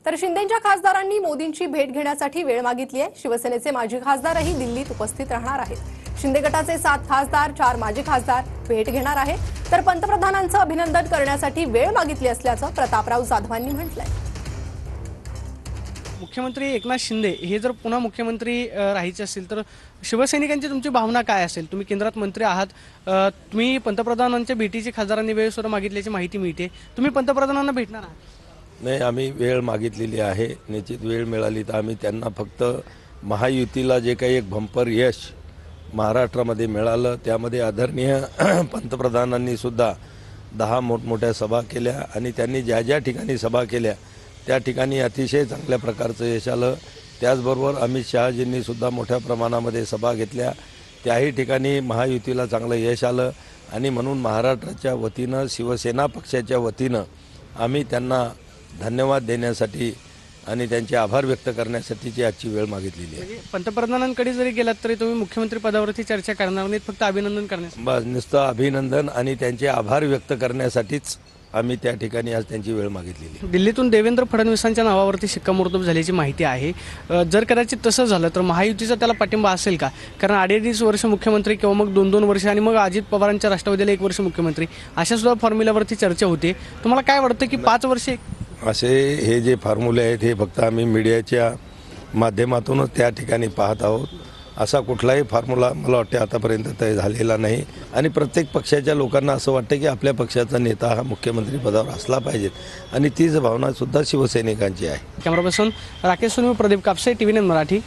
तर शिंदेंच्या खासदारांनी मोदींची भेट घेण्यासाठी वेळ मागितली आहे। शिवसेनेचे माजी खासदारही दिल्लीत उपस्थित राहणार आहेत। शिंदे गटाचे 7 खासदार 4 माजी खासदार भेट घेणार आहेत। तर पंतप्रधानांचं अभिनंदन करण्यासाठी वेळ मागितली असल्याचं प्रतापराव जाधवांनी म्हटलंय। मुख्यमंत्री एकनाथ शिंदे हे जर पुन्हा मुख्यमंत्री राहायचे असेल तर शिवसैनिकांची तुमची भावना काय असेल? तुम्ही केंद्रात मंत्री आहात, तुम्ही पंतप्रधानांच्या भेटीची खासदारांनी वेळ सुद्धा मागितल्याची माहिती मिळते, तुम्ही पंतप्रधानांना भेटणार आहात? नाही, आम्ही वेळ मागितलेली आहे। निश्चित वेळ मिळाली तर आम्ही त्यांना फक्त महायुतीला जे काही एक बंपर यश महाराष्ट्रामध्ये मिळालं त्यामध्ये आदरणीय पंतप्रधानांनी सुद्धा 10 मोठमोठ्या सभा केल्या आणि त्यांनी ज्या ज्या ठिकाणी सभा केल्या त्या ठिकाणी अतिशय चांगल्या प्रकारचं यश आलं। त्याचबरोबर अमित शहाजींनी सुद्धा मोठ्या प्रमाणामध्ये सभा घेतल्या, त्याही ठिकाणी महायुतीला चांगलं यश आलं आणि म्हणून महाराष्ट्राच्या वतीनं शिवसेना पक्षाच्या वतीनं आम्ही त्यांना धन्यवाद देण्यासाठी आणि त्यांचे आभार व्यक्त करण्यासाठीची आजची वेळ मागितलेली आहे। पंतप्रधानांकडे जरी गेलात तरी तुम्ही मुख्यमंत्री पदावरती चर्चा करणार नाहीत, फक्त अभिनंदन करण्यासाठी? बस नुसतं अभिनंदन आणि त्यांचे आभार व्यक्त करण्यासाठीच आम्ही त्या ठिकाणी आज त्यांची वेळ मागितलेली। दिल्लीतून देवेंद्र फडणवीसांच्या नावावरती शिक्कामोर्तब झाल्याची माहिती आहे। जर कदाचित तसं झालं तर महायुतीचा त्याला पाठिंबा असेल का? कारण 2.5 वर्ष मुख्यमंत्री किंवा मग 2-2 वर्ष आणि मग अजित पवारांच्या राष्ट्रवादीला 1 वर्ष मुख्यमंत्री अशा सुद्धा फॉर्म्युल्यावरती चर्चा होते। तुम्हाला काय वाटतं की 5 वर्षे असे हे जे फॉर्म्युले आहेत हे फक्त आम्ही मीडियाच्या माध्यमातूनच त्या ठिकाणी पाहत आहोत। असा कुठलाही फॉर्म्युला मला वाटते आतापर्यंत तय झालेला नाही आणि प्रत्येक पक्षाच्या लोकांना असं वाटतं की आपल्या पक्षाचा नेता हा मुख्यमंत्री पदावर असला पाहिजे आणि तीच भावना सुद्धा शिवसैनिकांची आहे। Camera person Rakesh Sonu, Pradeep Kapse, TV9 Marathi.